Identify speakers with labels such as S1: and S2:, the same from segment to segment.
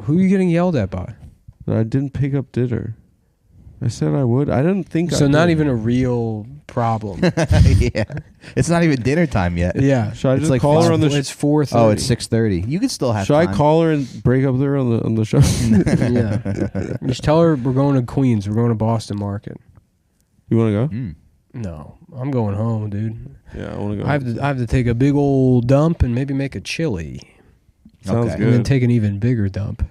S1: Who are you getting yelled at by?
S2: I didn't pick up dinner. I said I would. I didn't think
S1: So
S2: I
S1: not
S2: did.
S1: even a real problem.
S3: Yeah. It's not even dinner time yet.
S1: Yeah.
S2: Should I
S3: It's
S2: just
S3: like
S2: call her
S3: five-
S2: on the
S1: It's 4:30.
S3: Oh, it's 6:30. You can still have
S2: Should
S3: time.
S2: I call her and break up there on the show?
S1: Yeah. Just tell her we're going to Queens. We're going to Boston Market.
S2: You want to go?
S3: Mm.
S1: No, I'm going home, dude.
S2: Yeah, I want to go.
S1: I have to take a big old dump and maybe make a chili.
S2: Sounds
S3: Okay.
S1: And then
S2: good.
S1: take an even bigger dump.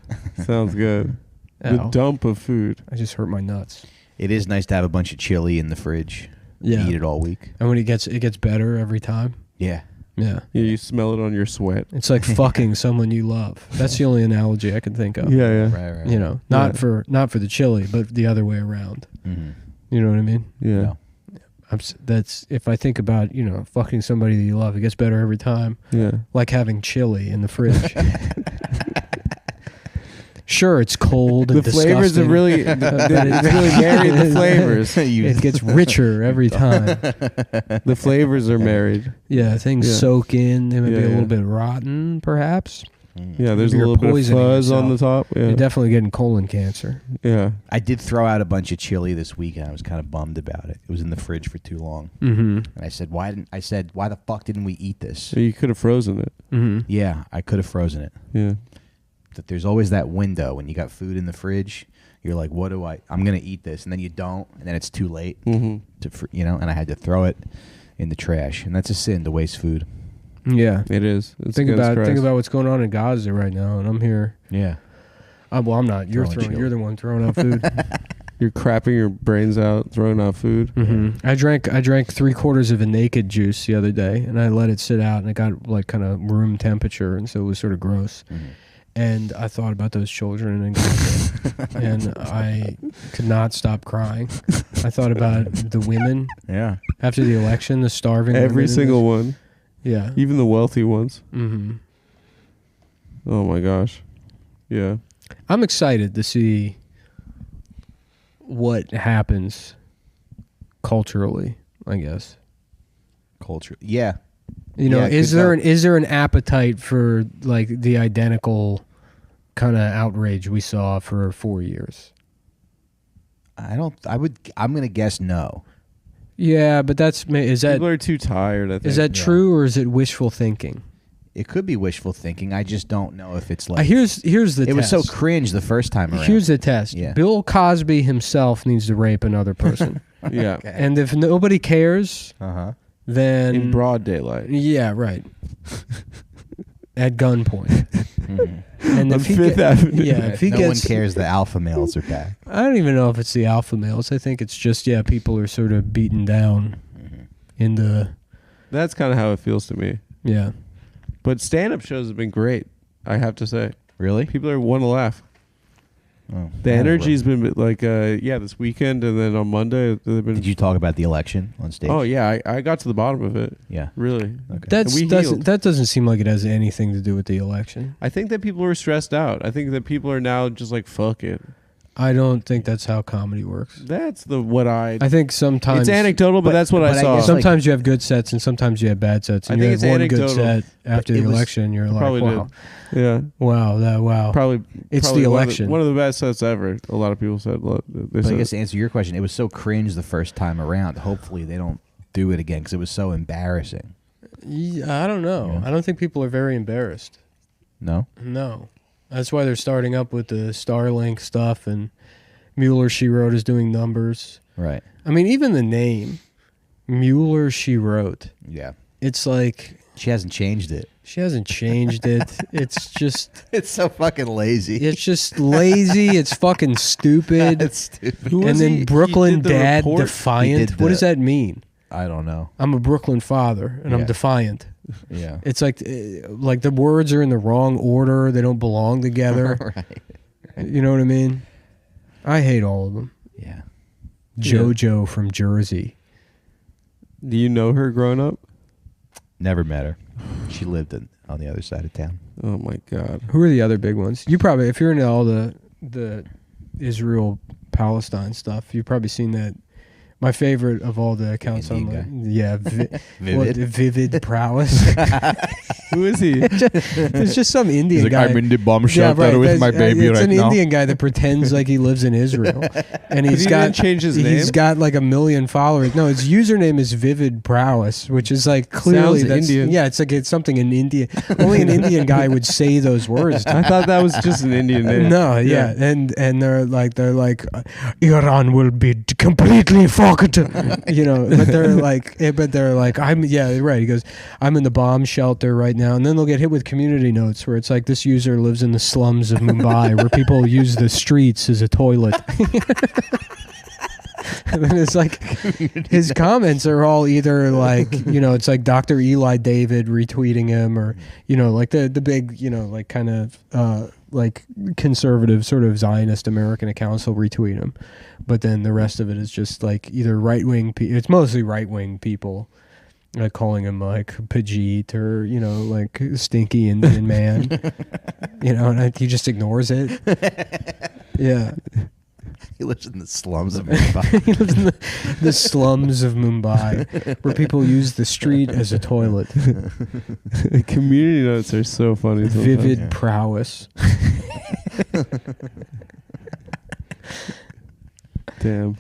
S2: Sounds good. The
S1: Ow.
S2: dump of food.
S1: I just hurt my nuts.
S3: It is nice to have a bunch of chili in the fridge.
S1: Yeah.
S3: Eat it all week.
S1: And when it gets better every time.
S3: Yeah.
S1: Yeah.
S2: Yeah, you smell it on your sweat.
S1: It's like fucking someone you love. That's the only analogy I can think of.
S2: Yeah, yeah.
S3: Right.
S1: You know, not for the chili, but the other way around.
S3: Mm-hmm.
S1: You know what I mean?
S2: Yeah.
S3: No.
S1: That's if I think about, fucking somebody that you love, it gets better every time.
S2: Yeah.
S1: Like having chili in the fridge. Sure, it's cold and
S2: The flavors
S1: disgusting,
S2: are really, it's really married. The flavors.
S1: It gets richer every time.
S2: The flavors are married.
S1: Yeah, things
S2: Yeah.
S1: soak in. They may be
S2: Yeah,
S1: a little
S2: yeah.
S1: bit rotten, perhaps.
S2: Yeah, there's
S1: Maybe
S2: a
S1: you're
S2: little bit of
S1: poisoning
S2: fuzz on the
S1: yourself.
S2: top. Yeah.
S1: You're definitely getting colon cancer.
S2: Yeah.
S3: I did throw out a bunch of chili this week, and I was kind of bummed about it. It was in the fridge for too long,
S1: Mm-hmm.
S3: and I said, "Why the fuck didn't we eat this?"
S2: So you could have frozen it.
S1: Mm-hmm.
S3: Yeah, I could have frozen it.
S2: Yeah.
S3: That there's always that window when you got food in the fridge. You're like, "What do I'm gonna eat this," and then you don't, and then it's too late
S2: Mm-hmm.
S3: and I had to throw it in the trash, and that's a sin to waste food.
S1: Yeah.
S2: It is. It's
S1: Think
S2: against
S1: about
S2: Christ.
S1: what's going on in Gaza right now, and I'm here.
S3: Yeah,
S1: Well, I'm not. You're
S3: Throwing chili.
S1: You're the one throwing out food.
S2: You're crapping your brains out, throwing out food.
S1: Mm-hmm. I drank 3/4 of a naked juice the other day, and I let it sit out, and it got like kind of room temperature, and so it was sort of gross.
S3: Mm-hmm.
S1: And I thought about those children in Gaza, and I could not stop crying. I thought about the women
S3: yeah.
S1: after the election, the starving women
S2: Every
S1: in
S2: single
S1: this.
S2: one.
S1: Yeah.
S2: Even the wealthy ones.
S1: Mm-hmm.
S2: Oh my gosh. Yeah.
S1: I'm excited to see what happens culturally, I guess.
S3: Culture. Yeah.
S1: You know,
S3: Yeah, it
S1: is
S3: could
S1: there an appetite for like the identical kind of outrage we saw for 4 years?
S3: I'm gonna guess no.
S1: Yeah, but is that
S2: People are too tired, I think.
S1: is that true or is it wishful thinking?
S3: It could be wishful thinking. I just don't know if it's like
S1: Here's the
S3: it
S1: test.
S3: was so cringe the first time around.
S1: Here's the test.
S3: Yeah.
S1: Bill Cosby himself needs to rape another person.
S2: Yeah.
S1: And if nobody cares,
S3: Uh-huh.
S1: then
S2: In broad daylight.
S1: yeah, right. At gunpoint.
S3: Mhm.
S1: And
S2: On
S1: if he
S2: Fifth Avenue.
S1: yeah, if he
S3: no
S1: gets,
S3: one cares the alpha males are back.
S1: I don't even know if it's the alpha males. I think it's just people are sort of beaten down in the
S2: That's kind of how it feels to me.
S1: yeah.
S2: But stand-up shows have been great, I have to say.
S3: Really?
S2: People are want to laugh.
S3: Oh,
S2: The energy's been like, this weekend and then on Monday they've been.
S3: Did you talk about the election on stage?
S2: Oh yeah, I got to the bottom of it.
S3: Yeah.
S2: Really.
S3: Okay.
S1: That doesn't seem like it has anything to do with the election.
S2: I think that people are stressed out. I think that people are now just like, fuck it.
S1: I don't think that's how comedy works.
S2: That's what I
S1: think sometimes
S2: it's anecdotal, but that's what I
S3: but I
S2: saw.
S3: guess
S1: sometimes you have good sets and sometimes you have bad sets. And
S2: I
S1: you
S2: think
S1: have
S2: it's
S1: one good
S2: anecdotal.
S1: set after the
S3: It was-
S1: election. You're like,
S2: Probably
S1: wow,
S2: Yeah.
S1: wow.
S2: Probably.
S1: It's
S2: probably
S1: the
S2: one of
S1: election.
S2: One of the best sets ever. A lot of people said. They
S3: But I
S2: said
S3: guess to answer your question, it was so cringe the first time around. Hopefully they don't do it again because it was so embarrassing.
S1: Yeah, I don't know.
S3: Yeah.
S1: I don't think people are very embarrassed.
S3: No?
S1: No. That's why they're starting up with the Starlink stuff, and Mueller, She Wrote is doing numbers.
S3: Right.
S1: I mean, even the name, Mueller, She Wrote,
S3: Yeah.
S1: it's like
S3: She hasn't changed it.
S1: she hasn't changed it. It's just
S3: It's so fucking lazy.
S1: lazy. It's fucking stupid.
S3: It's stupid.
S2: Who
S1: And
S2: was
S1: then
S2: he? He
S1: Brooklyn
S2: did the
S1: Dad
S2: report?
S1: Defiant.
S3: He did
S1: What does
S3: the-
S1: that mean?
S3: I don't know.
S1: I'm a Brooklyn father, and I'm
S3: Yeah.
S1: defiant.
S3: Yeah.
S1: It's like the words are in the wrong order. They don't belong together.
S3: Right.
S1: You know what I mean? I hate all of them.
S3: Yeah.
S1: JoJo from Jersey.
S2: Do you know her growing up?
S3: Never met her. She lived on the other side of town.
S2: Oh my god.
S1: Who are the other big ones? You probably, if you're into all the Israel Palestine stuff, you've probably seen that My favorite of all the accounts
S3: Indian
S1: on, yeah,
S3: Vivid.
S1: vivid prowess.
S2: Who is he?
S1: It's just some Indian
S3: He's like,
S1: guy.
S3: I'm in the bomb
S1: Yeah,
S3: shelter
S1: right.
S3: with my baby
S1: it's
S3: right
S1: an
S3: now.
S1: Indian guy that pretends like he lives in Israel, and
S2: He didn't change his name?
S1: He's got like 1 million followers. No, his username is Vivid Prowess, which is like clearly
S2: Sounds
S1: that's,
S2: Indian.
S1: Yeah, it's like it's something in India. Only an Indian guy would say those words.
S2: I thought that was just an Indian name.
S1: No, yeah, and they're like Iran will be completely fucked, you know. But they're like I'm right. He goes, I'm in the bomb shelter right now, and then they'll get hit with community notes where it's like this user lives in the slums of Mumbai where people use the streets as a toilet. And then it's like his comments are all either like, you know, it's like Dr. Eli David retweeting him, or, you know, like the big, you know, like kind of like conservative sort of Zionist American accounts will retweet him. But then the rest of it is just like either right-wing it's mostly right-wing people calling him like Pajit or, you know, like stinky Indian man. You know, and he just ignores it. Yeah.
S3: He lives in the slums of Mumbai.
S1: He lives in the slums of Mumbai, where people use the street as a toilet.
S2: Community notes are so funny. Sometimes.
S1: Vivid
S3: Yeah.
S1: prowess.
S2: Damn.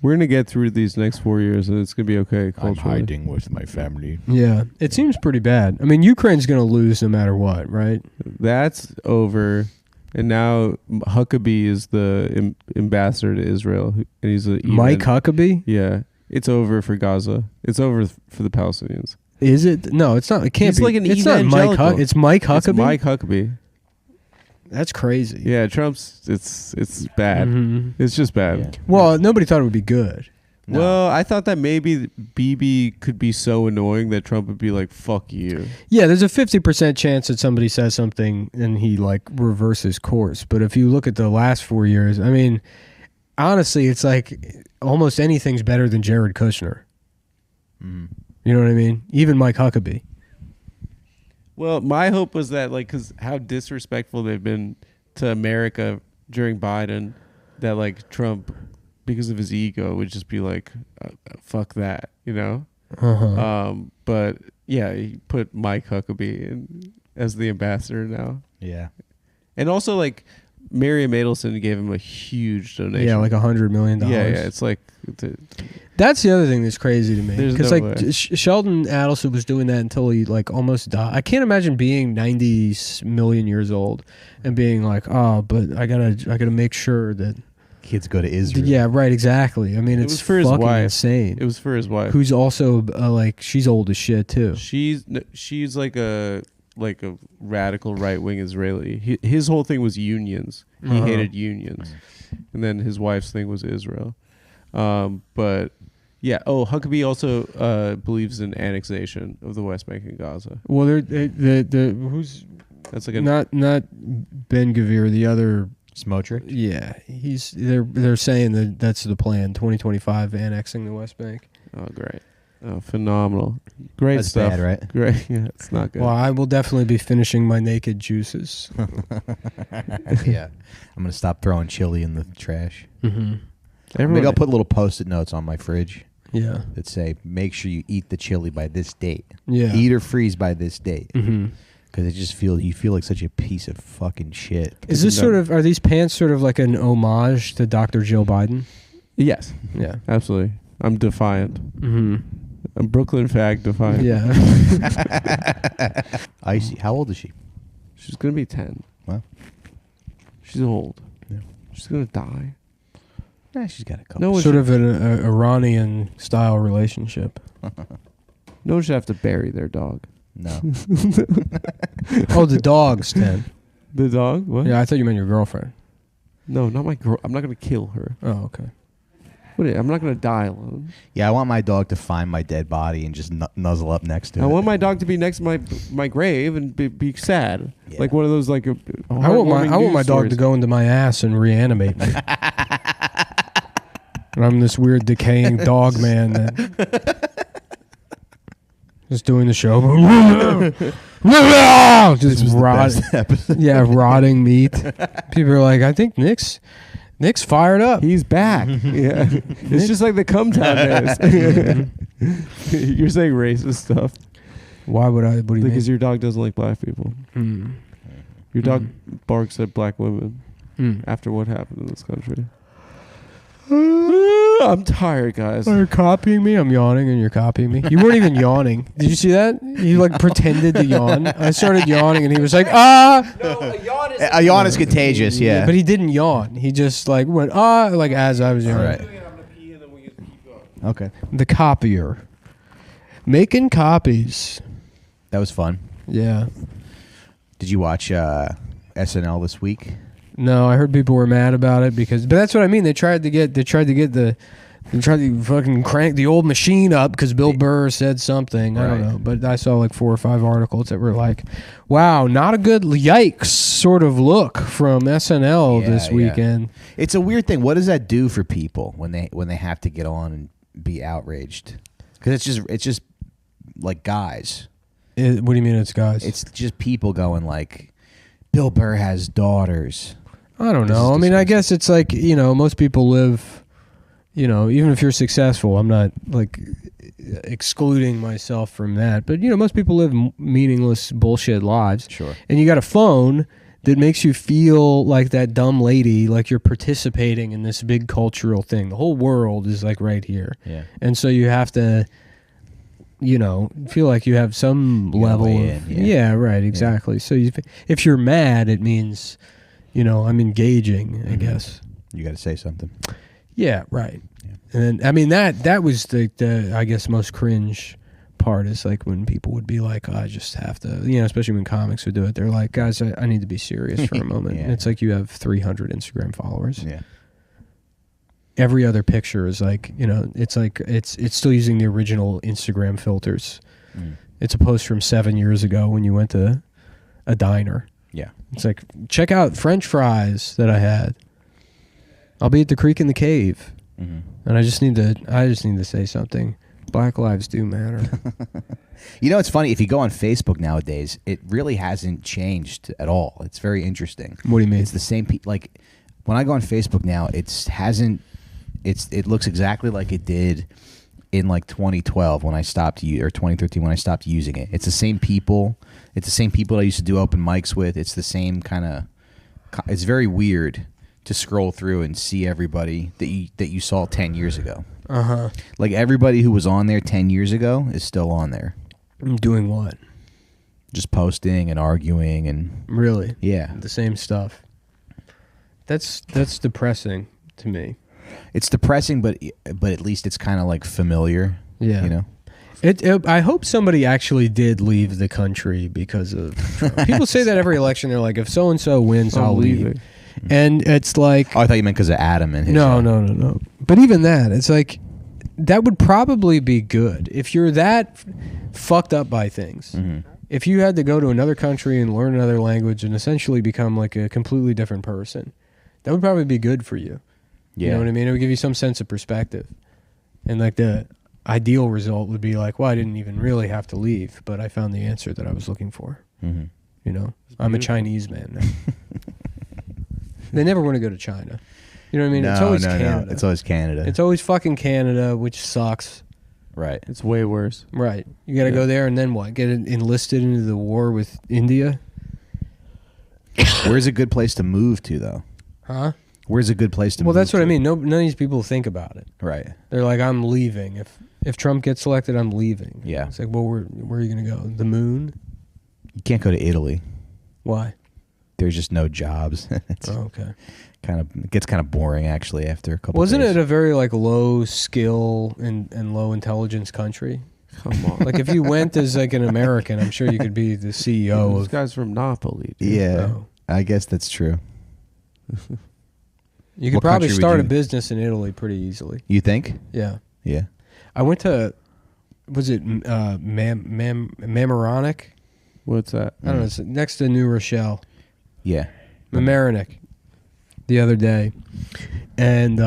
S2: We're gonna get through these next 4 years, and it's gonna be okay.
S3: I'm
S2: Culturally.
S3: hiding with my family.
S1: Yeah, it seems pretty bad. I mean, Ukraine's going to lose no matter what, right?
S2: That's over, and now Huckabee is the ambassador to Israel, and he's a
S1: Mike Huckabee?
S2: Yeah, it's over for Gaza. It's over for the Palestinians.
S1: Is it? No, it's not. It can't
S2: He's
S1: be.
S2: like an
S1: it's not Mike.
S2: evangelical.
S1: It's Mike Huckabee.
S2: It's Mike Huckabee.
S1: That's crazy.
S2: Yeah, Trump's. It's bad.
S1: Mhm.
S2: It's just bad.
S3: Yeah.
S1: Well, nobody thought it would be good.
S3: No.
S2: Well, I thought that maybe Bibi could be so annoying that Trump would be like, "Fuck you."
S1: Yeah, there's a 50% chance that somebody says something and he like reverses course. But if you look at the last 4 years, I mean, honestly, it's like almost anything's better than Jared Kushner.
S3: Mm.
S1: You know what I mean? Even Mike Huckabee.
S2: Well, my hope was that, like, because how disrespectful they've been to America during Biden, that, like, Trump, because of his ego, would just be like, fuck that, you know?
S1: Uh-huh.
S2: But, yeah, he put Mike Huckabee in as the ambassador now.
S3: Yeah.
S2: And also, like, Miriam Adelson gave him a huge donation.
S1: Yeah, like $100 million.
S2: Yeah, it's like...
S1: That's the other thing that's crazy to me.
S2: There's
S1: Because
S2: no
S1: like
S2: way.
S1: Sheldon Adelson was doing that until he like almost died. I can't imagine being 90 million years old and being like, oh, but I gotta make sure that
S3: Kids go to Israel.
S1: Yeah, right, exactly. I mean,
S2: It
S1: it's
S2: was for his
S1: fucking
S2: wife.
S1: insane.
S2: It was for his wife.
S1: Who's also like she's old as shit too.
S2: She's like a radical right wing Israeli. His whole thing was unions. He
S1: Uh-huh.
S2: hated unions, and then his wife's thing was Israel. But yeah. Oh, Huckabee also believes in annexation of the West Bank and Gaza.
S1: Well, the who's
S2: That's like a
S1: not Ben Gvir, the other.
S3: Smotrich?
S1: Yeah, they're saying that that's the plan. 2025 annexing the West Bank.
S2: oh great, oh phenomenal, great
S3: That's
S2: stuff.
S3: bad, right?
S2: Great. Yeah, it's not good.
S1: Well, I will definitely be finishing my naked juices.
S3: Yeah. I'm going to stop throwing chili in the trash.
S1: Mm-hmm.
S2: Everyone,
S3: Maybe I'll put little Post-it notes on my fridge
S1: Yeah.
S3: that say, make sure you eat the chili by this date.
S1: Yeah.
S3: Eat or freeze by this date.
S1: Mm-hmm.
S3: Because you feel like such a piece of fucking shit.
S1: Is this are these pants sort of like an homage to Dr. Jill Biden?
S2: yes,
S1: Yeah.
S2: absolutely. I'm defiant.
S1: Mm-hmm.
S2: I'm Brooklyn fag defiant.
S1: Yeah.
S3: Icy. How old is she?
S2: She's gonna be 10.
S3: Wow.
S2: She's old.
S3: Yeah.
S2: She's gonna die.
S3: She's got a couple.
S2: No one
S1: Sort
S2: should,
S1: of an Iranian style relationship.
S2: no one should have to bury their dog.
S3: No.
S1: Oh, the dog's 10.
S2: The dog? What?
S1: Yeah, I thought you meant your girlfriend.
S2: No, not my girl. I'm not gonna kill her.
S1: Oh, okay.
S2: I'm not gonna die alone.
S3: Yeah, I want my dog to find my dead body and just nuzzle up next to it.
S2: I want my dog to be next to my grave and be sad,
S3: Yeah.
S2: like one of those like.
S1: I want my dog to go into my ass and reanimate me. And I'm this weird decaying dog man that just doing the show.
S3: This
S1: Just
S3: was the
S1: rot.
S3: best episode.
S1: Yeah, rotting meat. People are like, I think Nick's Nick's fired up.
S2: He's back. Yeah. It's just like the Come Town days. You're saying racist stuff.
S1: Why would I? What do you
S2: Because
S1: mean?
S2: your dog doesn't like black people. Your dog barks at black women after what happened in this country. I'm tired, guys.
S1: You're copying me. I'm yawning, and you're copying me. You weren't even yawning. Did you see that? You like pretended to yawn. I started yawning, and he was like, "Ah."
S3: No, a yawn is contagious. Yeah.
S1: But he didn't yawn. He just like went like as I was yawning.
S3: Right. Okay.
S1: The copier, making copies.
S3: That was fun.
S1: Yeah.
S3: Did you watch SNL this week?
S1: No, I heard people were mad about it but that's what I mean. They tried to fucking crank the old machine up because Bill Burr said something. I don't know, but I saw like 4 or 5 articles that were like, "Wow, not a good yikes" sort of look from SNL this weekend.
S3: It's a weird thing. What does that do for people when they have to get on and be outraged? Because it's just like guys.
S1: What do you mean it's guys?
S3: It's just people going like, Bill Burr has daughters.
S1: I don't know. I mean, I guess it's like, most people live, even if you're successful, I'm not like excluding myself from that. But, most people live meaningless bullshit lives.
S3: Sure.
S1: And you got a phone that makes you feel like that dumb lady, like you're participating in this big cultural thing. The whole world is like right here.
S3: Yeah.
S1: And so you have to, feel like you have some level of... Yeah, right, exactly. Yeah. So if you're mad, it means... I'm engaging, I guess.
S3: You got to say something.
S1: Yeah, right. Yeah. And I mean, that was the I guess, most cringe part is like when people would be like, I just have to, especially when comics would do it. They're like, guys, I need to be serious for a moment. And it's like you have 300 Instagram followers.
S3: Yeah.
S1: Every other picture is like, it's like, it's still using the original Instagram filters. It's a post from 7 years ago when you went to a diner.
S3: Yeah.
S1: It's like, check out French fries that I had. I'll be at the creek in the cave. And I just need to say something. Black lives do matter.
S3: It's funny. If you go on Facebook nowadays, it really hasn't changed at all. It's very interesting.
S1: What do you mean?
S3: It's the same like when I go on Facebook now, it looks exactly like it did in like 2012 when I stopped or 2013 when I stopped using it. It's the same people. It's the same people I used to do open mics with. It's the same kind of. It's very weird to scroll through and see everybody that you saw 10 years ago. Like everybody who was on there 10 years ago is still on there.
S1: Doing what?
S3: Just posting and arguing and.
S1: Really?
S3: Yeah.
S1: The same stuff. That's depressing to me.
S3: It's depressing, but at least it's kind of like familiar.
S1: Yeah. I hope somebody actually did leave the country because of Trump. People say that every election. They're like, if so and so wins, I'll leave. And it's like,
S3: oh, I thought you meant because of Adam and his.
S1: No. But even that, it's like that would probably be good if you're that fucked up by things. If you had to go to another country and learn another language and essentially become like a completely different person, that would probably be good for you. You know what I mean? It would give you some sense of perspective. And like the ideal result would be like, well, I didn't even really have to leave, but I found the answer that I was looking for. I'm a Chinese man now. They never want to go to China. You know what I mean? It's always Canada.
S3: No. It's always Canada.
S1: It's always fucking Canada, which sucks.
S3: Right.
S2: It's way worse.
S1: Right. You got to go there and then what? Get enlisted into the war with India?
S3: Where's a good place to move to, though?
S1: Huh?
S3: Where's a good place to move to?
S1: Well, that's what I mean. None of these people think about it.
S3: Right.
S1: They're like, I'm leaving. If Trump gets elected, I'm leaving.
S3: Yeah.
S1: It's like, well, where are you going to go? The moon?
S3: You can't go to Italy.
S1: Why?
S3: There's just no jobs.
S1: Okay.
S3: It gets kind of boring actually after a couple.
S1: Wasn't
S3: days.
S1: it a very like low skill and low intelligence country?
S2: Come on.
S1: Like if you went as like an American, I'm sure you could be the CEO
S2: This
S1: of.
S2: guy's from Napoli. Dude.
S3: Yeah.
S1: Oh.
S3: I guess that's true.
S1: You could
S3: What
S1: probably
S3: country would
S1: start a
S3: you-
S1: business in Italy pretty easily.
S3: You think?
S1: Yeah.
S3: Yeah.
S1: I went to, was it Mamaroneck?
S2: What's that?
S1: I don't know. It's next to New Rochelle.
S3: Yeah.
S1: Mamaroneck. The other day, and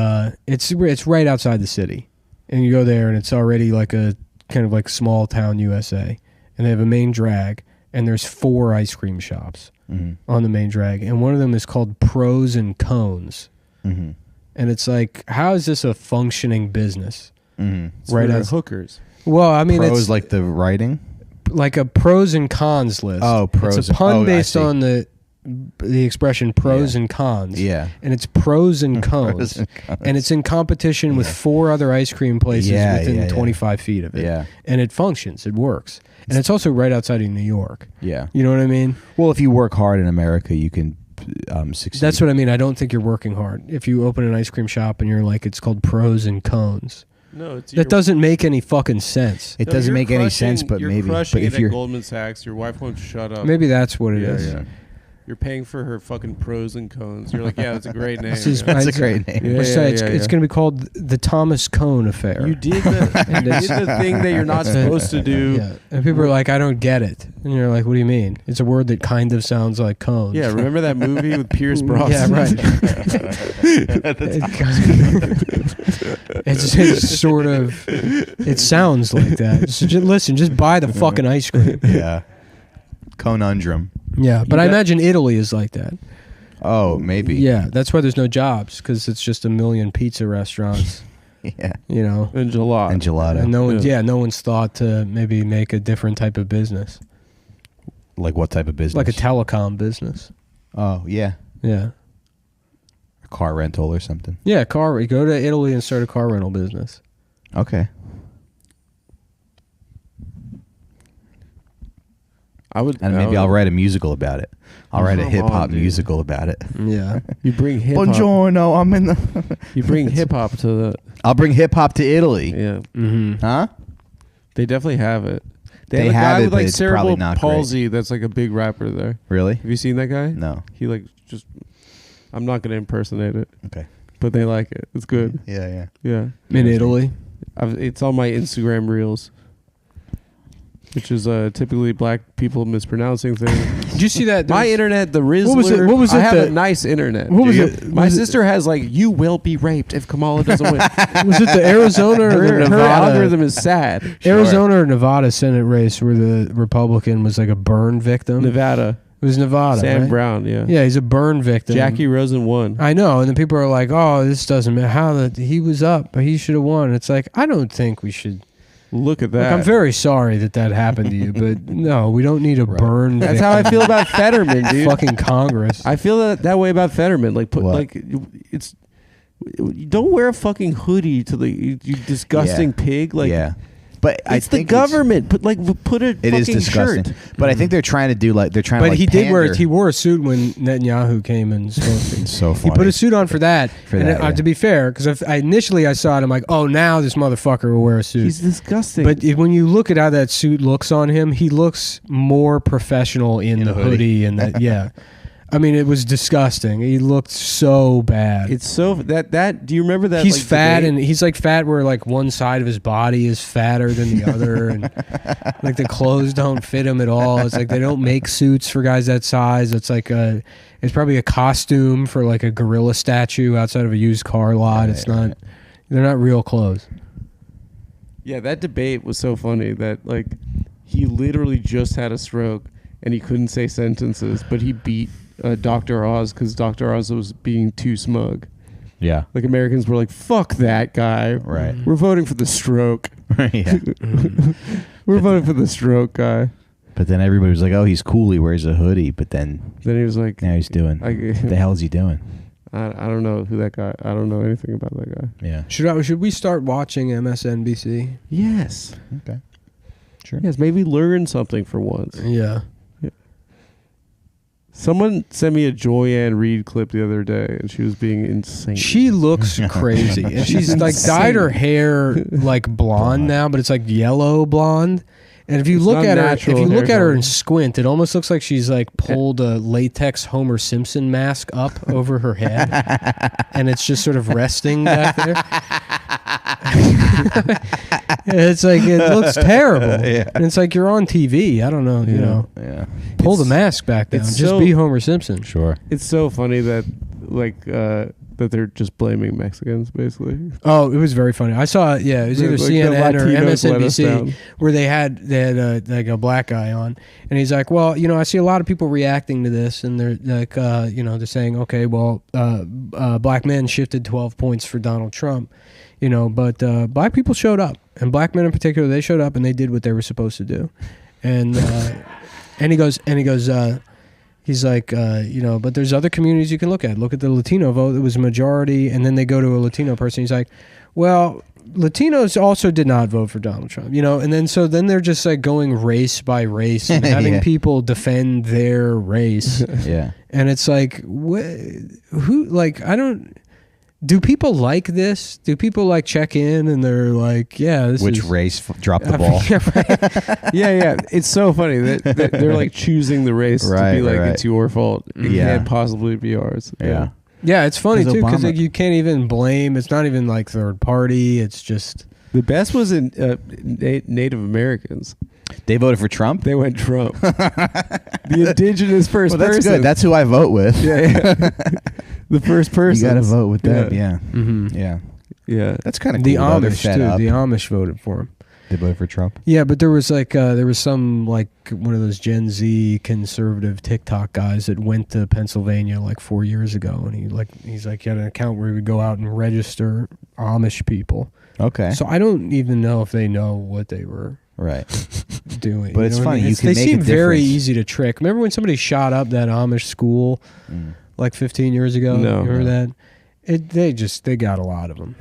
S1: it's right outside the city, and you go there, and it's already like a kind of like small town USA, and they have a main drag, and there's 4 ice cream shops on the main drag, and one of them is called Pros and Cones.
S3: Mm-hmm.
S1: And it's like, how is this a functioning business?
S3: Mm-hmm.
S2: It's
S1: Right,
S2: for
S1: as
S2: hookers.
S1: well, I mean,
S3: Pros
S1: it's
S3: like the writing.
S1: like a pros and cons list.
S3: Oh, pros.
S1: It's a pun
S3: I
S1: based
S3: see.
S1: on the expression pros
S3: Yeah.
S1: and cons.
S3: Yeah.
S1: And it's pros and cones.
S3: Pros and cons.
S1: And it's in competition with 4 other ice cream places within 25 feet of it.
S3: Yeah.
S1: And it functions. It works. And it's also right outside of New York.
S3: Yeah.
S1: You know what I mean?
S3: Well, if you work hard in America, you can succeed.
S1: That's what I mean. I don't think you're working hard. If you open an ice cream shop and you're like, it's called pros and cones.
S2: No, it's
S1: That doesn't make any fucking sense.
S3: It doesn't make any sense, but maybe.
S2: Crushing
S3: But
S2: it
S3: if
S2: at
S3: you're
S2: Goldman Sachs, your wife won't shut up.
S1: Maybe that's what it is.
S3: yeah.
S2: You're paying for her fucking pros and cones. You're like, yeah, that's a great name.
S1: This is-
S2: yeah.
S3: That's a great name.
S2: Yeah,
S1: It's,
S2: yeah,
S1: it's,
S2: yeah,
S1: it's
S2: yeah.
S1: going to be called the Thomas Cone Affair.
S2: You did the thing that you're not supposed to do.
S1: Yeah. And people are like, I don't get it. And you're like, what do you mean? It's a word that kind of sounds like cones.
S2: Yeah, remember that movie with Pierce Brosnan?
S1: Yeah, right. It's sort of, it sounds like that. So listen, just buy the fucking ice cream.
S3: Yeah. Conundrum.
S1: Yeah, but I
S2: bet-
S1: imagine Italy is like that.
S3: Oh, maybe.
S1: Yeah, that's why there's no jobs, because it's just a million pizza restaurants,
S3: Yeah.
S1: you know.
S2: And gelato.
S3: And gelato.
S1: And no one's,
S2: Yeah.
S1: no one's thought to maybe make a different type of business,
S3: Like what type of business?
S1: like a telecom business.
S3: Oh, yeah.
S1: Yeah.
S3: A car rental or something.
S1: Yeah, car. Go to Italy and start a car rental business.
S3: Okay.
S2: I would,
S3: And maybe I'll write a musical about it. I'll write a
S2: Come
S3: hip hop
S2: on, dude.
S3: musical about it.
S1: Yeah.
S2: You bring hip hop.
S3: Buongiorno, I'm in the.
S2: You bring hip hop to the.
S3: I'll bring hip hop to Italy.
S2: Yeah,
S1: Mm-hmm.
S3: Huh?
S2: they definitely have it.
S3: They
S2: have a
S3: have
S2: guy
S3: it,
S2: with
S3: but
S2: like
S3: it's probably
S2: cerebral
S3: not great.
S2: palsy. That's like a big rapper there.
S3: Really?
S2: Have you seen that guy?
S3: No.
S2: He like just. I'm not gonna impersonate it,
S3: Okay.
S2: but they like it. It's good.
S3: Yeah, yeah.
S2: Yeah,
S1: In Italy.
S2: it's on my Instagram reels, which is typically black people mispronouncing things.
S1: Did you see that?
S2: My internet, the Rizzler.
S1: What was it- what was
S2: I
S1: it
S2: have
S1: that-
S2: a nice internet.
S1: What was
S2: dude.
S1: it-
S2: My
S1: was it-
S2: sister has like, you will be raped if Kamala doesn't win.
S1: Was it the Arizona or the
S2: her
S1: Nevada?
S2: algorithm is sad.
S1: Arizona or Nevada Senate race where the Republican was like a burn victim?
S2: Nevada.
S1: It was Nevada.
S2: Sam
S1: right?
S2: Brown, yeah.
S1: Yeah, he's a burn victim.
S2: Jackie Rosen won.
S1: I know, and then people are like, "Oh, this doesn't matter. How that he was up, but he should have won." It's like, I don't think we should.
S2: Look at
S1: Look,
S2: that.
S1: I'm very sorry that happened to you, but no, we don't need a burn.
S2: That's how I feel about Fetterman, dude.
S1: Fucking Congress.
S2: I feel that way about Fetterman. Like,
S3: What?
S2: it's. Don't wear a fucking hoodie to the you disgusting pig. Like,
S3: yeah. But I
S2: it's the
S3: think
S2: government. Put a
S3: It
S2: fucking
S3: is disgusting.
S2: shirt.
S3: But I think they're trying to do like they're trying to.
S1: But
S3: Like
S1: he did wear
S3: pander.
S1: he wore a suit when Netanyahu came and spoke.
S3: It's so
S1: He
S3: funny.
S1: put a suit on for that.
S3: For
S1: and
S3: that, yeah.
S1: to be fair, because initially I saw it, I'm like, oh, now this motherfucker will wear a suit.
S2: He's disgusting.
S1: But when you look at how that suit looks on him, he looks more professional in the
S3: a hoodie.
S1: hoodie and that. Yeah, I mean, it was disgusting. He looked so bad.
S2: it's so that. Do you remember that?
S1: He's
S2: like,
S1: fat,
S2: debate?
S1: and he's like fat where like one side of his body is fatter than the other, and like the clothes don't fit him at all. It's like they don't make suits for guys that size. It's like it's probably a costume for like a gorilla statue outside of a used car lot. It's not. They're not real clothes.
S2: Yeah, that debate was so funny that like he literally just had a stroke and he couldn't say sentences, but he beat Dr. Oz because Dr. Oz was being too smug.
S3: Yeah.
S2: Like Americans were like, "Fuck that guy."
S3: Right.
S2: We're voting for the stroke.
S3: Yeah.
S2: We're voting for the stroke guy.
S3: But then everybody was like, "Oh, he's cool. He wears a hoodie." But then
S2: Then he was like,
S3: now he's doing. What the hell is he doing?
S2: I don't know who that guy. I don't know anything about that guy.
S3: Yeah.
S1: Should we start watching MSNBC?
S2: Yes.
S3: Okay. Sure.
S2: Yes. Maybe learn something for once.
S1: Yeah.
S2: Someone sent me a Joyanne Reed clip the other day, and she was being insane.
S1: She looks crazy, and she's like dyed her hair like blonde now, but it's like yellow blonde. And if you
S2: It's
S1: look
S2: not
S1: at her,
S2: natural
S1: if you look
S2: hair
S1: at her
S2: color.
S1: and squint, it almost looks like she's like pulled a latex Homer Simpson mask up over her head, and it's just sort of resting back there. It's like it looks terrible,
S3: Yeah.
S1: and it's like you're on TV. I don't know, you know.
S3: Yeah.
S1: Pull the mask back down.
S2: it's
S1: Just
S2: so-
S1: be Homer Simpson.
S3: Sure.
S2: It's so funny that like the that they're just blaming Mexicans, basically.
S1: Oh, it was very funny. I saw it. Yeah, it was either
S2: Like, the
S1: CNN or
S2: Latinos let us
S1: MSNBC
S2: down.
S1: where they had like a black guy on, and he's like, well, I see a lot of people reacting to this, and they're like, they're saying, okay, well, black men shifted 12 points for Donald Trump, but black people showed up, and black men in particular, they showed up and they did what they were supposed to do, and he goes. He's like, but there's other communities you can look at. Look at the Latino vote. It was a majority. And then they go to a Latino person. He's like, well, Latinos also did not vote for Donald Trump, and then they're just like going race by race and having people defend their race.
S3: Yeah.
S1: And it's like, do people like this? Do people like check in and they're like, yeah, this
S3: Which
S1: is...
S3: race dropped the ball?
S2: Yeah. It's so funny that they're like choosing the race to be like, it's your fault. It can't possibly be ours.
S3: Yeah.
S1: Yeah, it's funny too because
S3: Obama-
S1: you can't even blame. It's not even like third party. It's just
S2: The best was in Native Americans.
S3: They voted for Trump?
S2: They went Trump. The indigenous first
S3: Well, that's
S2: person.
S3: good. That's who I vote with.
S2: Yeah. The first person.
S3: You got to vote with them. Yeah.
S1: mm-hmm.
S3: Yeah.
S2: Yeah.
S3: That's kind of
S1: The
S3: cool. though. They're
S1: Amish
S3: fed
S1: too.
S3: up.
S1: The Amish voted for him.
S3: They voted for Trump?
S1: Yeah, but there was some like one of those Gen Z conservative TikTok guys that went to Pennsylvania like 4 years ago, and he's like he had an account where he would go out and register Amish people.
S3: Okay.
S1: So I don't even know if they know what they were
S3: Right.
S1: doing.
S3: But it's
S1: what I
S3: funny,
S1: mean?
S3: you can
S1: they
S3: make a
S1: seem very
S3: difference.
S1: easy to trick. Remember when somebody shot up that Amish school like 15 years ago?
S2: No.
S1: You remember that? They got a lot of them.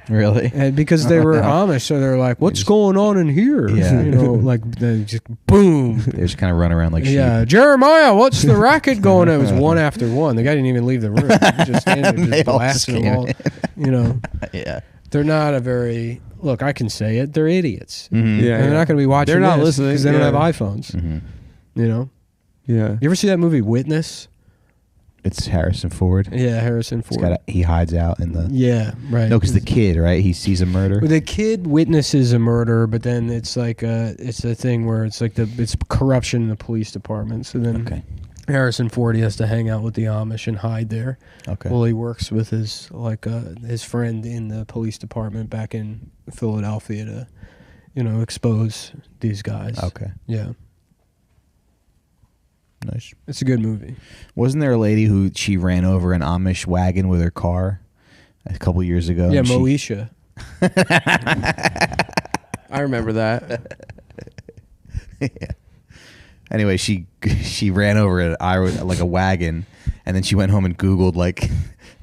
S3: Really?
S1: And because they were Amish, so they're like, "What's going on in here?"
S3: Yeah.
S1: Like they just boom.
S3: They just kind of run around like sheep.
S1: Yeah, Jeremiah, what's the racket going on? It was one after one. The guy didn't even leave the room. He just standing there,
S3: They
S1: just
S3: all
S1: blasting them all.
S3: Yeah.
S1: They're not a very look. I can say it. They're idiots.
S3: Mhm.
S2: Yeah.
S1: And they're not going to be watching.
S2: They're not
S1: this
S2: listening,
S1: because they don't
S2: yeah.
S1: have iPhones.
S3: Mhm.
S2: Yeah.
S1: You ever see that movie Witness?
S3: It's Harrison Ford.
S1: Yeah, Harrison Ford.
S3: He hides out in the...
S1: Yeah, right.
S3: No, because the kid, right? He sees a murder.
S1: The kid witnesses a murder, but then it's like it's a thing where it's like it's corruption in the police department. So then
S3: Okay.
S1: Harrison Ford, he has to hang out with the Amish and hide there.
S3: Okay.
S1: Well, he works with his his friend in the police department back in Philadelphia to, expose these guys.
S3: Okay.
S1: Yeah,
S3: Nice.
S1: it's a good movie.
S3: Wasn't there a lady who she ran over an Amish wagon with her car a couple years ago?
S1: Yeah,
S3: and she-
S1: Moesha.
S2: I remember that.
S3: Yeah. Anyway, she ran over a wagon, and then she went home and Googled like,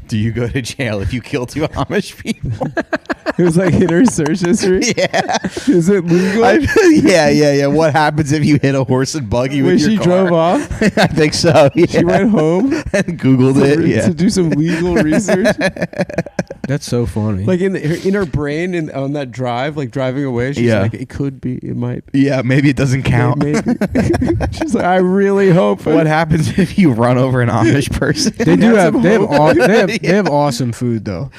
S3: "Do you go to jail if you kill two Amish people?"
S2: It was like in her search history.
S3: Yeah.
S2: Is it legal?
S3: Yeah. What happens if you hit a horse and buggy
S2: When
S3: with your
S2: she
S3: car?
S2: drove off,
S3: I think so. Yeah.
S2: she went home
S3: and Googled it. Yeah.
S2: to do some legal research.
S1: That's so funny.
S2: Like in her brain on that drive, like driving away, she's
S3: Yeah.
S2: like, it could be, it might.
S3: Yeah, maybe it doesn't count.
S2: Maybe. She's like, I really hope.
S3: What happens if you run over an Amish person?
S1: they do
S2: Have
S1: have
S2: some
S1: they have awesome food though.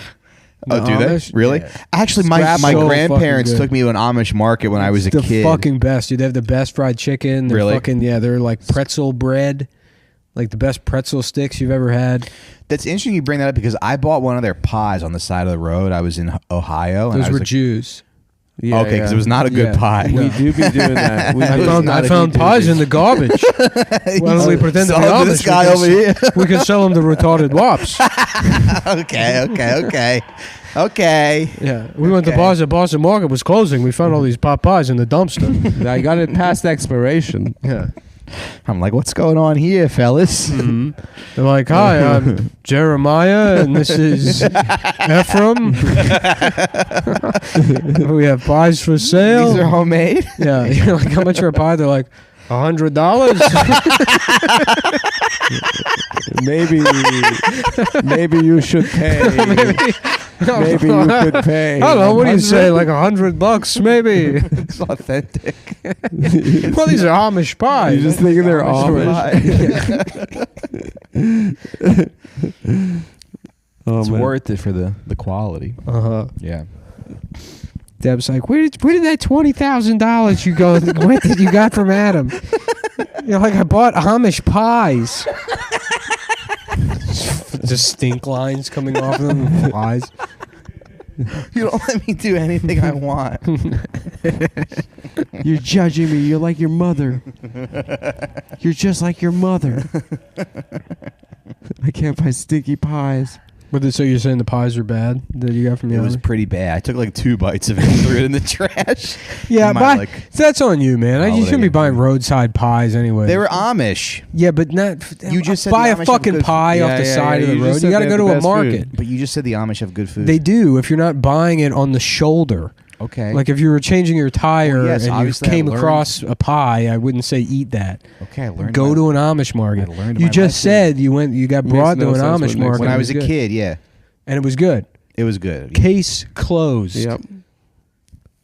S3: Oh,
S1: The
S3: do
S1: Amish?
S3: they? Really?
S1: Yeah.
S3: Actually, my
S1: Scrap's so
S3: grandparents
S1: fucking good.
S3: took me to an Amish market when I was a
S1: the
S3: kid.
S1: fucking best, dude. They have the best fried chicken. They're
S3: Really?
S1: fucking they're like pretzel bread, like the best pretzel sticks you've ever had.
S3: That's interesting you bring that up because I bought one of their pies on the side of the road. I was in Ohio. and
S1: Those
S3: I was
S1: were
S3: like,
S1: Jews.
S2: Yeah,
S3: okay, because it was not a good
S1: Yeah.
S3: pie.
S2: We do be doing that.
S1: I found pies in the garbage. Why don't we pretend to be
S3: Sold to this
S1: Amish?
S3: guy over here.
S1: We can sell them to retarded wops.
S3: Okay.
S1: Yeah, we went to bars. The Boston Market was closing. We found all these pot pies in the dumpster.
S2: I got it past expiration.
S1: Yeah.
S3: I'm like, what's going on here, fellas?
S1: Mm-hmm. They're like, "Hi, I'm Jeremiah, and this is Ephraim. We have pies for sale."
S3: These are homemade.
S1: Yeah, you're like, "How much for a pie?" They're like, $100.
S2: Maybe you should pay. Maybe you could pay.
S1: I don't know. What do you say? Like $100, maybe.
S3: It's authentic.
S1: Well, these are Amish pies.
S2: You're just thinking they're Oh,
S3: It's
S2: man.
S3: worth it for the quality.
S1: Uh-huh.
S3: Yeah.
S1: Deb's like, where did that $20,000 you got from Adam? You're like, I bought Amish pies. Just stink lines coming off of them. Flies.
S3: You don't let me do anything I want.
S2: You're judging me. You're like your mother. You're just like your mother. I can't buy stinky pies.
S1: So you're saying the pies are bad that you got from the
S3: It was
S1: Amish?
S3: pretty bad. I took like 2 bites of it and threw it in the trash.
S1: Yeah,
S3: My,
S1: that's on you, man. You shouldn't be
S3: holiday.
S1: buying roadside pies anyway.
S3: They were Amish.
S1: Yeah, but not.
S3: You just said
S1: buy
S3: the
S1: a
S3: Amish have
S1: fucking
S3: good
S1: pie
S2: food.
S1: off the
S2: Yeah,
S1: side
S2: yeah,
S1: of
S2: you
S1: the
S2: just
S1: road.
S2: said
S1: You got to
S2: they
S1: go
S2: have
S1: to
S2: the
S1: a
S2: best
S1: market.
S2: food.
S3: But you just said the Amish have good food.
S1: They do if you're not buying it on the shoulder.
S3: Okay.
S1: Like if you were changing your tire
S3: Well, yes,
S1: and you
S3: obviously I
S1: came
S3: learned-
S1: across a pie, I wouldn't say eat that.
S3: Okay, I learned.
S1: Go to an Amish market.
S3: I learned
S1: You
S3: my
S1: just
S3: lesson.
S1: said you got
S2: Makes
S1: brought
S2: no
S1: to an
S2: sense
S1: Amish
S2: what makes
S1: market.
S3: when I
S1: It
S3: was a
S1: good.
S3: kid. Yeah,
S1: and it was good.
S3: it was good.
S1: Case closed.
S2: Yep.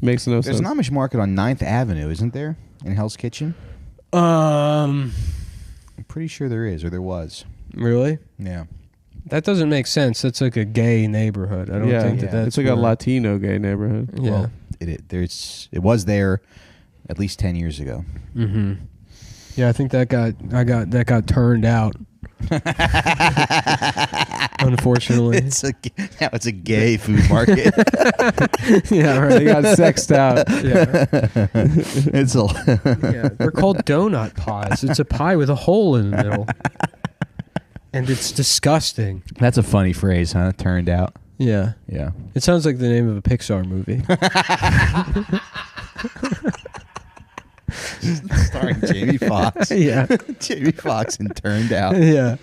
S2: Makes no
S3: There's
S2: sense.
S3: an Amish market on 9th Avenue, isn't there? In Hell's Kitchen.
S1: Um,
S3: I'm pretty sure there is, or there was.
S1: really?
S3: Yeah.
S1: That doesn't make sense. That's like a gay neighborhood. I don't think
S3: yeah.
S1: that's
S2: It's like a
S1: where-
S2: Latino gay neighborhood.
S1: Yeah.
S3: Well, it was there at least 10 years ago.
S1: Mm-hmm. Yeah, I think that got turned out. Unfortunately.
S3: Now it's a gay food market.
S1: Yeah, right.
S2: They got sexed out.
S1: Yeah.
S3: It's a
S1: Yeah, they're called donut pies. It's a pie with a hole in the middle. And it's disgusting.
S3: That's a funny phrase, huh? Turned out.
S1: Yeah.
S3: Yeah.
S1: It sounds like the name of a Pixar movie.
S3: Starring Jamie Foxx.
S1: Yeah.
S3: Jamie Foxx and Turned Out.
S1: Yeah.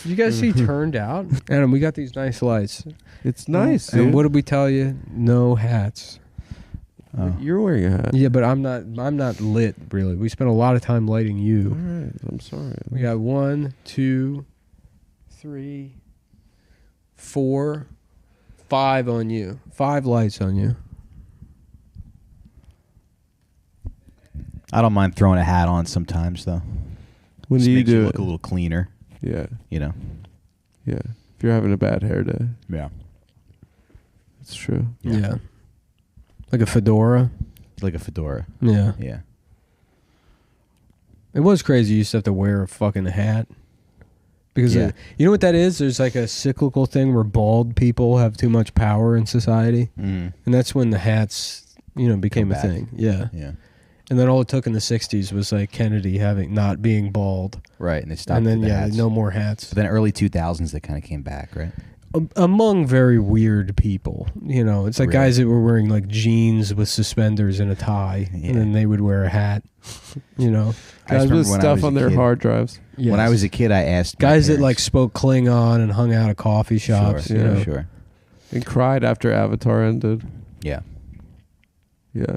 S1: You guys see Turned Out? Adam, we got these nice lights.
S2: It's nice.
S1: And
S2: dude.
S1: what did we tell you? No hats.
S3: Oh.
S2: You're wearing a hat.
S1: Yeah, but I'm not lit really. We spent a lot of time lighting
S2: All
S1: you.
S2: right. I'm sorry.
S1: We got 1, 2, 3, 4, 5 on you. 5 lights on you.
S3: I don't mind throwing a hat on sometimes, though.
S2: When
S3: Just
S2: do you
S3: makes
S2: do
S3: look
S2: it?
S3: a little cleaner,
S2: Yeah.
S3: you know.
S2: Yeah. If you're having a bad hair day,
S3: Yeah.
S2: it's true.
S1: Yeah. Like a fedora.
S3: Like a fedora.
S1: Yeah.
S3: Yeah.
S1: It was crazy. You used to have to wear a fucking hat. Because
S3: Yeah.
S1: you know what that is? There's like a cyclical thing where bald people have too much power in society.
S3: Mm.
S1: And that's when the hats, became a
S3: back.
S1: thing. Yeah.
S3: Yeah.
S1: And then all it took in the 60s was like Kennedy not being bald.
S3: Right, and they stopped
S1: And then,
S3: with the hats.
S1: no more hats.
S3: But then early 2000s, they kind of came back, right?
S1: Among very weird people. It's like
S3: Really?
S1: guys that were wearing like jeans with suspenders and a tie.
S3: Yeah.
S1: And then they would wear a hat.
S3: I just
S2: Guys
S3: remember
S2: with
S3: when I
S2: stuff
S3: was a
S2: on their
S3: kid-
S2: hard drives.
S1: Yes.
S3: When I was a kid, I asked my
S1: guys that like
S3: parents-
S1: spoke Klingon and hung out at coffee shops.
S3: Sure,
S1: you know.
S3: sure.
S2: And cried after Avatar ended.
S3: Yeah.
S2: Yeah.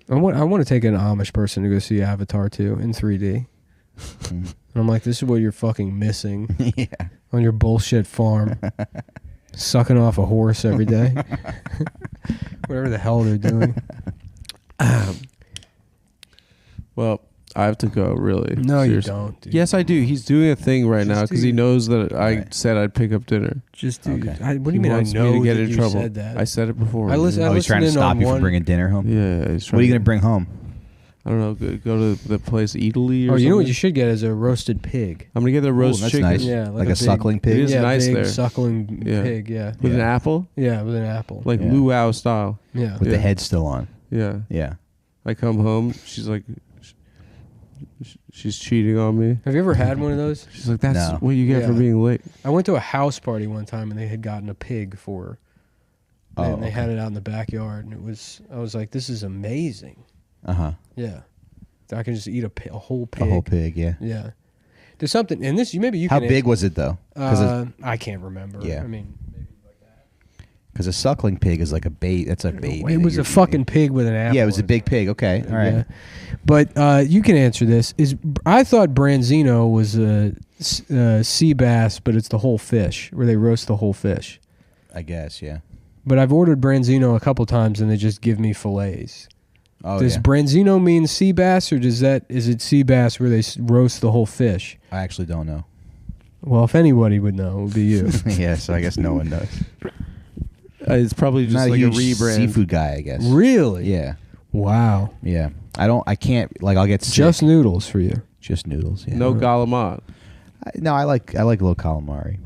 S1: I want to take an Amish person to go see Avatar 2 in 3D.
S3: Mhm.
S1: And I'm like, this is what you're fucking missing
S3: Yeah.
S1: on your bullshit farm. Sucking off a horse every day. Whatever the hell they're doing.
S2: Well, I have to go, really.
S1: No, you
S2: Seriously.
S1: don't, dude.
S2: Yes, I do. He's doing a thing right
S1: Just
S2: now because he
S1: do-
S2: knows that I
S3: Right.
S2: said I'd pick up dinner.
S1: Just do.
S3: Okay.
S1: What do
S2: He
S1: you mean I
S2: wants me
S1: know
S2: to get
S1: that
S2: in
S1: you
S2: trouble.
S1: said that?
S2: I said it before.
S1: I listen-
S2: Yeah.
S3: Oh, he's trying to
S1: listened in
S3: stop
S1: on
S3: you from
S1: one-
S3: bringing dinner home?
S2: Yeah, he's trying
S3: What are you
S2: to
S3: going to bring home?
S2: I don't know. Go to the place Italy or
S1: Oh, you know what
S2: something?
S1: you should get is a roasted pig.
S2: I'm going to get the roast
S3: that's
S2: chicken
S3: nice.
S1: Yeah,
S3: Like
S1: a
S3: a
S1: big-
S3: suckling pig?
S2: It is
S1: yeah,
S2: nice
S1: big
S2: there.
S1: suckling
S2: Yeah.
S1: pig, yeah.
S2: with an
S3: Yeah.
S2: apple,
S1: Yeah, with an apple.
S2: like
S3: Yeah.
S2: luau style.
S1: Yeah.
S3: With
S2: Yeah.
S3: the head still on.
S2: Yeah.
S3: Yeah.
S2: I come home. She's like, she's cheating on me.
S1: Have you ever had one of those?
S2: She's like, that's
S3: No.
S2: what you get for
S1: Yeah.
S2: being late.
S1: I went to a house party one time and they had gotten a pig for her. And
S3: Oh,
S1: they
S3: okay.
S1: had it out in the backyard and I was like, this is amazing.
S3: Uh-huh.
S1: Yeah. I can just eat a whole pig.
S3: A whole pig, yeah.
S1: Yeah. There's something, and this, maybe you
S3: How
S1: can
S3: big
S1: answer-
S3: was it, though? Because
S1: I can't remember.
S3: Yeah.
S1: I mean,
S3: a suckling pig is like a bait. That's a baby.
S1: it
S3: that
S1: was
S3: you're
S1: a fucking pig with an
S3: eating.
S1: apple.
S3: Yeah, it was a
S1: in
S3: big pig. Okay. All right.
S1: Yeah. But you can answer this. I thought branzino was a sea bass, but it's the whole fish, where they roast the whole fish.
S3: I guess, yeah.
S1: But I've ordered branzino a couple times, and they just give me fillets.
S3: Oh,
S1: Does
S3: yeah.
S1: branzino mean sea bass, or is it sea bass where they roast the whole fish?
S3: I actually don't know.
S1: Well, if anybody would know, it would be you.
S3: Yeah, so I guess no one knows.
S2: It's probably just
S3: Not
S2: like
S3: a
S2: a
S3: huge
S2: rebrand.
S3: seafood guy, I guess.
S1: Really?
S3: Yeah.
S1: Wow.
S3: Yeah. I can't, like, I'll get sick.
S1: Just noodles for you.
S3: Just noodles, yeah.
S2: No Galamat.
S3: No, I like little calamari,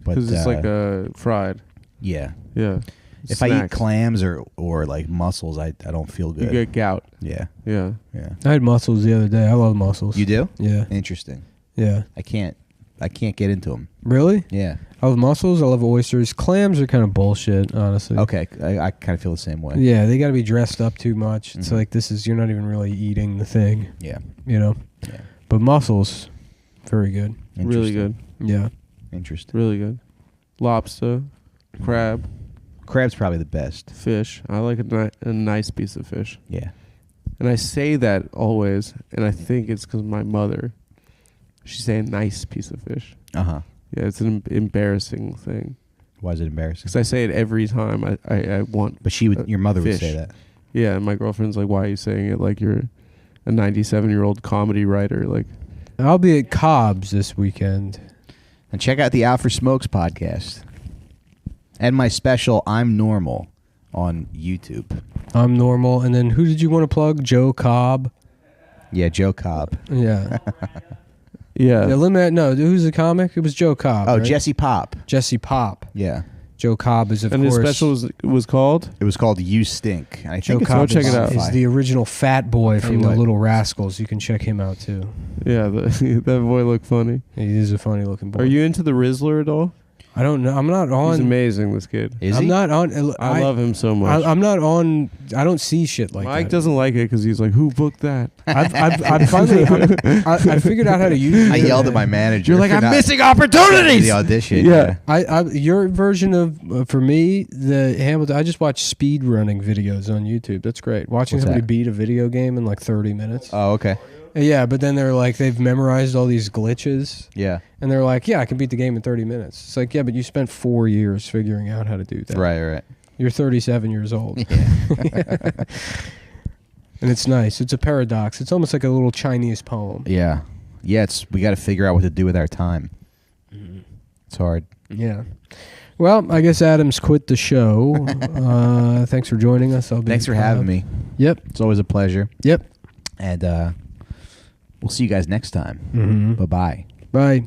S3: but
S2: Because it's like fried.
S3: yeah.
S2: Yeah.
S3: If I eat
S2: Snacks.
S3: clams or like mussels, I don't feel good.
S2: You get gout.
S3: Yeah,
S2: Yeah.
S3: yeah.
S1: I had mussels the other day. I love mussels.
S3: You do?
S1: Yeah.
S3: Interesting.
S1: Yeah.
S3: I can't get into them.
S1: Really?
S3: Yeah.
S1: I love mussels. I love oysters. Clams are kind of bullshit, honestly.
S3: Okay, I kind of feel the same way.
S1: Yeah, they got to be dressed up too much. It's
S3: Mhm.
S1: like you're not even really eating the thing,
S3: Yeah.
S1: you know.
S3: Yeah.
S1: But mussels, very good.
S2: Really good.
S1: Yeah.
S3: Interesting.
S2: Really good. Lobster, crab,
S3: Crab's probably the best.
S2: fish. I like a nice piece of fish.
S3: Yeah.
S2: And I say that always, and I think it's because my mother, she's saying nice piece of fish.
S3: Uh-huh.
S2: Yeah, it's an embarrassing thing.
S3: Why is it embarrassing?
S2: Because I say it every time I want.
S3: But your mother would
S2: fish.
S3: say that.
S2: Yeah, and my girlfriend's like, why are you saying it like you're a 97-year-old comedy writer? Like,
S1: I'll be at Cobb's this weekend.
S3: And check out the Out for Smokes podcast. And my special, I'm Normal, on YouTube.
S1: I'm normal. And then who did you want to plug? Joe Cobb.
S3: Yeah, Joe Cobb.
S1: Yeah.
S2: yeah.
S1: No, who's the comic? It was Joe Cobb.
S3: Oh,
S1: right?
S3: Jesse Pop.
S1: Jesse Pop.
S3: Yeah.
S1: Joe Cobb is, of
S2: And
S1: course.
S2: his special was called?
S3: It was called You Stink. And I
S1: Joe
S3: think it's
S1: Cobb
S3: on
S2: check it out.
S1: is the original fat boy
S3: Tell you
S1: from the
S3: what.
S1: Little Rascals. You can check him out too.
S2: Yeah, that boy looked funny.
S1: He is a funny looking boy.
S2: Are you into the Rizzler at all?
S1: I don't know. I'm not on.
S2: He's amazing, this kid.
S3: Is
S1: I'm
S3: he?
S1: not on.
S2: I love him so much.
S1: I'm not on. I don't see shit like
S2: Mike
S1: that.
S2: doesn't like it because he's like, who booked that?
S1: I've finally. I figured out how to use it.
S3: I yelled at my manager.
S2: You're like,
S3: for
S2: I'm
S3: not
S2: missing
S3: sending me
S2: opportunities!
S3: The audition.
S2: Yeah.
S1: Your version of for me the Hamilton. I just watch speed running videos on YouTube. That's great. Watching
S3: What's
S1: somebody
S3: that?
S1: beat a video game in like 30 minutes.
S3: Oh, okay.
S1: Yeah, but then they're like they've memorized all these glitches,
S3: Yeah.
S1: and they're like, yeah, I can beat the game in 30 minutes. It's like, yeah, but you spent 4 years figuring out how to do that.
S3: Right.
S1: You're 37 years old.
S3: Yeah.
S1: And it's nice. It's a paradox. It's almost like a little Chinese poem.
S3: Yeah. Yeah. We got to figure out what to do with our time. It's hard.
S1: Yeah. Well, I guess Adam's quit the show. Thanks for joining us.
S3: Thanks for having me.
S1: Yep.
S3: It's always a pleasure.
S1: Yep.
S3: And we'll see you guys next time.
S1: Mm-hmm.
S3: Bye-bye.
S1: Bye.